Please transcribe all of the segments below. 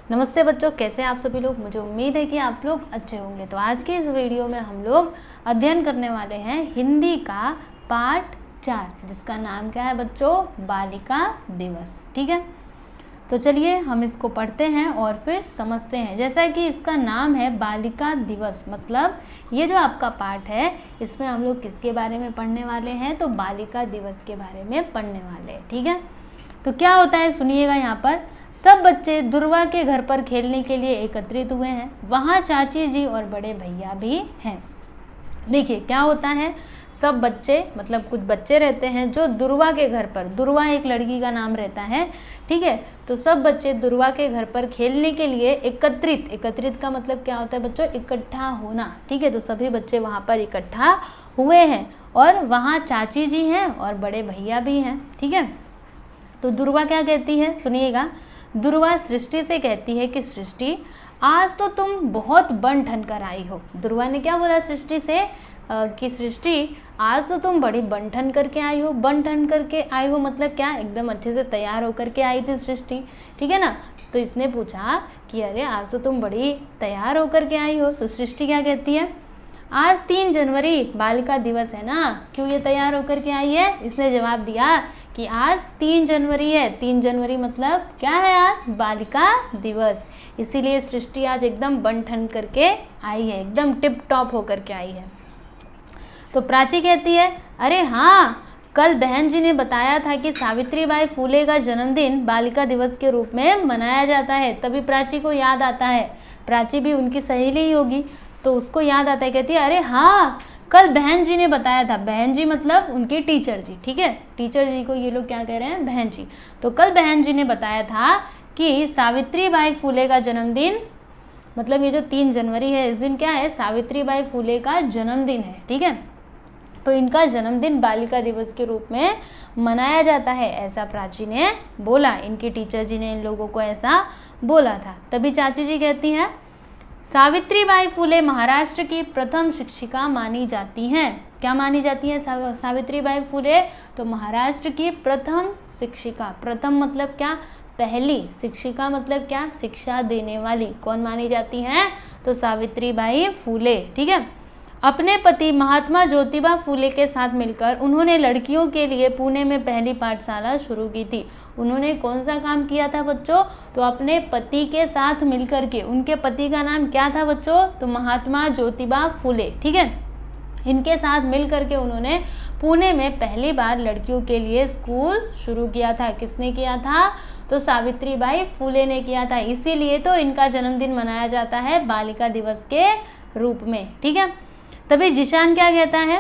नमस्ते बच्चों, कैसे हैं आप सभी लोग। मुझे उम्मीद है कि आप लोग अच्छे होंगे। तो आज के इस वीडियो में हम लोग अध्ययन करने वाले हैं हिंदी का पाठ 4, जिसका नाम क्या है बच्चों, बालिका दिवस। ठीक है, तो चलिए हम इसको पढ़ते हैं और फिर समझते हैं। जैसा कि इसका नाम है बालिका दिवस, मतलब ये जो आपका पाठ है इसमें हम लोग किसके बारे में पढ़ने वाले हैं, तो बालिका दिवस के बारे में पढ़ने वाले हैं। ठीक है, तो क्या होता है सुनिएगा। यहाँ पर सब बच्चे दुर्वा के घर पर खेलने के लिए एकत्रित हुए हैं। वहाँ चाची जी और बड़े भैया भी हैं। देखिए क्या होता है, सब बच्चे मतलब कुछ बच्चे रहते हैं जो दुर्वा के घर पर, दुर्वा एक लड़की का नाम रहता है। ठीक है, तो सब बच्चे दुर्वा के घर पर खेलने के लिए एकत्रित का मतलब क्या होता है बच्चों, इकट्ठा होना। ठीक है, तो सभी बच्चे वहाँ पर इकट्ठा हुए हैं और वहाँ चाची जी हैं और बड़े भैया भी हैं। ठीक है, तो दुर्वा क्या कहती है सुनिएगा। दुर्वा सृष्टि से कहती है कि सृष्टि आज तो तुम बहुत बन ठन कर आई हो। दुर्वा ने क्या बोला सृष्टि से कि सृष्टि आज तो तुम बड़ी बन ठन करके आई हो। बन ठन करके आई हो मतलब क्या, एकदम अच्छे से तैयार होकर के आई थी सृष्टि। ठीक है ना, तो इसने पूछा कि अरे आज तो तुम बड़ी तैयार होकर के आई हो। तो सृष्टि क्या कहती है, आज 3 जनवरी बालिका दिवस है ना, क्यों ये तैयार होकर के आई है। इसने जवाब दिया कि आज 3 जनवरी है। 3 जनवरी मतलब क्या है, आज बालिका दिवस, इसीलिए सृष्टि आज एकदम बन ठन करके आई है, एकदम टिप टॉप होकर के आई है। तो प्राची कहती है अरे हाँ, कल बहन जी ने बताया था कि सावित्रीबाई फुले का जन्मदिन बालिका दिवस के रूप में मनाया जाता है। तभी प्राची को याद आता है, प्राची भी उनकी सहेली ही होगी, तो उसको याद आता है, कहती है अरे हाँ, कल बहन जी ने बताया था। बहन जी मतलब उनकी टीचर जी। ठीक है, टीचर जी को ये लोग क्या कह रहे हैं, बहन जी। तो कल बहन जी ने बताया था कि सावित्रीबाई फुले का जन्मदिन, मतलब ये जो 3 जनवरी है इस दिन क्या है, सावित्रीबाई फुले का जन्मदिन है। ठीक है, तो इनका जन्मदिन बालिका दिवस के रूप में मनाया जाता है, ऐसा प्राची ने बोला। इनकी टीचर जी ने इन लोगों को ऐसा बोला था। तभी चाची जी कहती हैं सावित्रीबाई फुले महाराष्ट्र की प्रथम शिक्षिका मानी जाती हैं। क्या मानी जाती है सावित्रीबाई फुले, तो महाराष्ट्र की प्रथम शिक्षिका। प्रथम मतलब क्या, पहली। शिक्षिका मतलब क्या, शिक्षा देने वाली। कौन मानी जाती हैं, तो सावित्रीबाई फुले। ठीक है, अपने पति महात्मा ज्योतिबा फुले के साथ मिलकर उन्होंने लड़कियों के लिए पुणे में पहली पाठशाला शुरू की थी। उन्होंने कौन सा काम किया था बच्चों, तो अपने पति के साथ मिलकर के, उनके पति का नाम क्या था बच्चों, तो महात्मा ज्योतिबा फुले। ठीक है, इनके साथ मिलकर के उन्होंने पुणे में पहली बार लड़कियों के लिए स्कूल शुरू किया था। किसने किया था, तो सावित्रीबाई फुले ने किया था। इसीलिए तो इनका जन्मदिन मनाया जाता है बालिका दिवस के रूप में। ठीक है, तभी जिशान क्या कहता है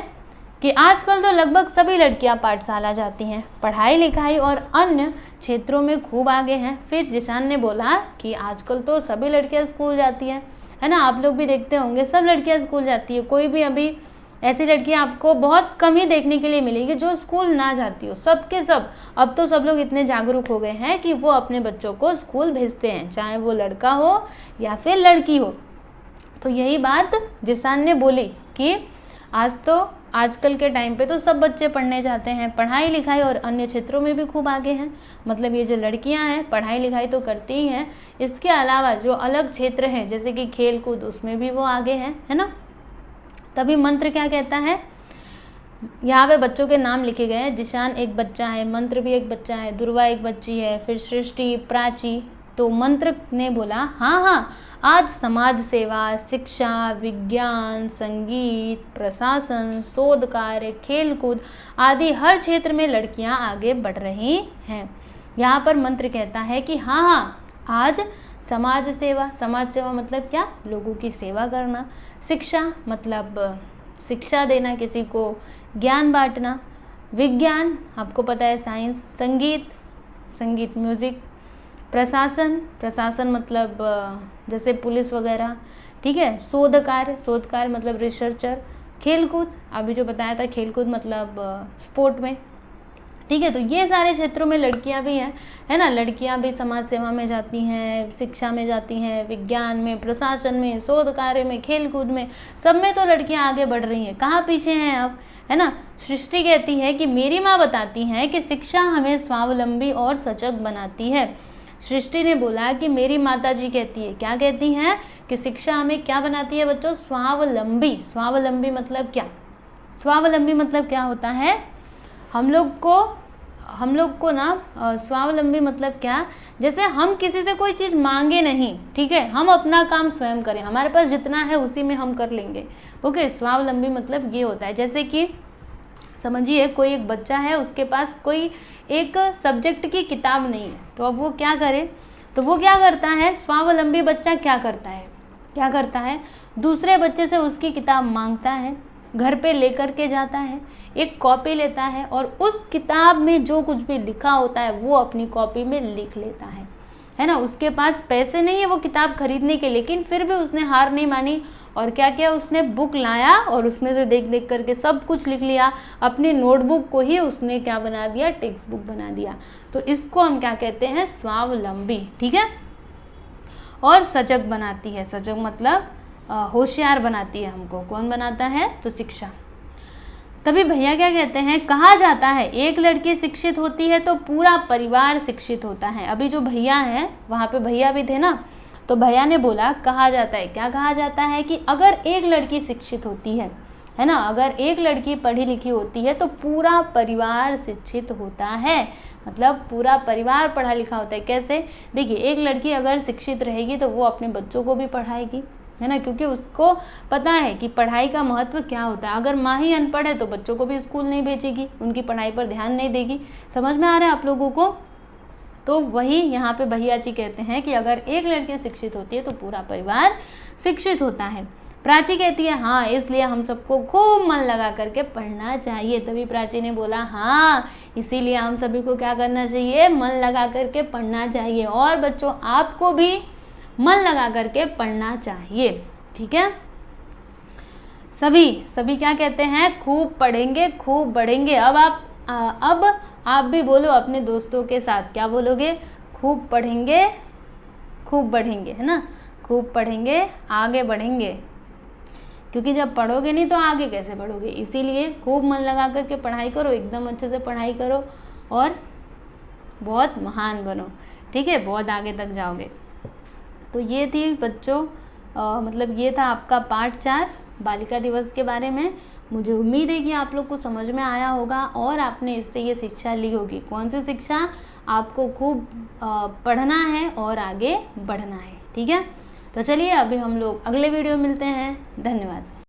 कि आजकल तो लगभग सभी लड़कियां पाठशाला जाती हैं, पढ़ाई लिखाई और अन्य क्षेत्रों में खूब आगे हैं। फिर जिशान ने बोला कि आजकल तो सभी लड़कियां स्कूल जाती हैं, है ना, आप लोग भी देखते होंगे सब लड़कियां स्कूल जाती है। कोई भी अभी ऐसी लड़कियां आपको बहुत कम ही देखने के लिए मिलेगी जो स्कूल ना जाती हो। सबके सब, अब तो सब लोग इतने जागरूक हो गए हैं कि वो अपने बच्चों को स्कूल भेजते हैं, चाहे वो लड़का हो या फिर लड़की हो। तो यही बात जिशान ने बोली कि आजकल के टाइम पे तो सब बच्चे पढ़ने जाते हैं, पढ़ाई लिखाई और अन्य क्षेत्रों में भी खूब आगे हैं। मतलब ये जो लड़कियां हैं पढ़ाई लिखाई तो करती ही हैं, इसके अलावा जो अलग क्षेत्र हैं जैसे कि खेल कूद, उसमें भी वो आगे हैं, है ना। तभी मंत्र क्या कहता है, यहाँ पे बच्चों के नाम लिखे गए हैं। जिशान एक बच्चा है, मंत्र भी एक बच्चा है, दुर्वा एक बच्ची है, फिर सृष्टि, प्राची। तो मंत्र ने बोला हाँ, आज समाज सेवा, शिक्षा, विज्ञान, संगीत, प्रशासन, शोध कार्य, खेलकूद आदि हर क्षेत्र में लड़कियां आगे बढ़ रही हैं। यहाँ पर मंत्र कहता है कि हाँ, आज समाज सेवा मतलब क्या, लोगों की सेवा करना। शिक्षा मतलब शिक्षा देना किसी को, ज्ञान बांटना। विज्ञान आपको पता है साइंस, संगीत म्यूजिक। प्रशासन मतलब जैसे पुलिस वगैरह। ठीक है, शोध कार्य मतलब रिसर्चर। खेलकूद अभी जो बताया था, खेलकूद मतलब स्पोर्ट में। ठीक है, तो ये सारे क्षेत्रों में लड़कियां भी हैं, है ना। लड़कियां भी समाज सेवा में जाती हैं, शिक्षा में जाती हैं, विज्ञान में, प्रशासन में, शोध कार्य में, खेलकूद में, सब में तो लड़कियां आगे बढ़ रही हैं। कहाँ पीछे हैं अब, है ना। सृष्टि कहती है कि मेरी माँ बताती हैं कि शिक्षा हमें स्वावलंबी और सजग बनाती है। सृष्टि ने बोला कि मेरी माताजी कहती है, क्या कहती हैं कि शिक्षा हमें क्या बनाती है बच्चों, स्वावलंबी। स्वावलंबी मतलब क्या, स्वावलंबी मतलब क्या होता है, हम लोग को ना स्वावलंबी मतलब क्या, जैसे हम किसी से कोई चीज़ मांगे नहीं, ठीक है, हम अपना काम स्वयं करें, हमारे पास जितना है उसी में हम कर लेंगे। ओके, स्वावलंबी मतलब ये होता है। जैसे कि समझिए कोई एक बच्चा है, उसके पास कोई एक सब्जेक्ट की किताब नहीं है, तो अब वो क्या करे, तो वो क्या करता है, स्वावलंबी बच्चा क्या करता है, दूसरे बच्चे से उसकी किताब मांगता है, घर पे लेकर के जाता है, एक कॉपी लेता है और उस किताब में जो कुछ भी लिखा होता है वो अपनी कॉपी में लिख लेता है ना। उसके पास पैसे नहीं है वो किताब खरीदने के, लेकिन फिर भी उसने हार नहीं मानी और क्या किया, उसने बुक लाया और उसमें से देख देख करके सब कुछ लिख लिया। अपनी नोटबुक को ही उसने क्या बना दिया, टेक्स्ट बुक बना दिया। तो इसको हम क्या कहते हैं, स्वावलंबी, ठीक है। और सजग बनाती है, सजग मतलब होशियार बनाती है हमको। कौन बनाता है, तो शिक्षा। तभी भैया क्या कहते हैं, कहा जाता है एक लड़की शिक्षित होती है तो पूरा परिवार शिक्षित होता है। अभी जो भैया है वहाँ पे भैया भी थे ना, तो भैया ने बोला कहा जाता है, क्या कहा जाता है कि अगर एक लड़की शिक्षित होती है ना, अगर एक लड़की पढ़ी लिखी होती है तो पूरा परिवार शिक्षित होता है, मतलब पूरा परिवार पढ़ा लिखा होता है। कैसे, देखिए एक लड़की अगर शिक्षित रहेगी तो वो अपने बच्चों को भी पढ़ाएगी, है ना, क्योंकि उसको पता है कि पढ़ाई का महत्व क्या होता है। अगर माँ ही अनपढ़ है तो बच्चों को भी स्कूल नहीं भेजेगी, उनकी पढ़ाई पर ध्यान नहीं देगी। समझ में आ रहा है आप लोगों को। तो वही यहाँ पे भैया जी कहते हैं कि अगर एक लड़की शिक्षित होती है तो पूरा परिवार शिक्षित होता है। प्राची कहती है हाँ, इसलिए हम सबको खूब मन लगा करके पढ़ना चाहिए। तभी प्राची ने बोला हाँ, इसीलिए हम सभी को क्या करना चाहिए, मन लगा करके पढ़ना चाहिए। और बच्चों आपको भी मन लगा करके पढ़ना चाहिए, ठीक है। सभी क्या कहते हैं, खूब पढ़ेंगे खूब बढ़ेंगे। अब आप भी बोलो अपने दोस्तों के साथ, क्या बोलोगे, खूब पढ़ेंगे खूब बढ़ेंगे, है ना, खूब पढ़ेंगे आगे बढ़ेंगे। क्योंकि जब पढ़ोगे नहीं तो आगे कैसे बढ़ोगे, इसीलिए खूब मन लगा करके पढ़ाई करो, एकदम अच्छे से पढ़ाई करो और बहुत महान बनो, ठीक है, बहुत आगे तक जाओगे। तो ये थी बच्चों मतलब ये था आपका पार्ट 4 बालिका दिवस के बारे में। मुझे उम्मीद है कि आप लोग को समझ में आया होगा और आपने इससे ये शिक्षा ली होगी। कौन सी शिक्षा, आपको खूब पढ़ना है और आगे बढ़ना है, ठीक है। तो चलिए अभी हम लोग अगले वीडियो मिलते हैं। धन्यवाद।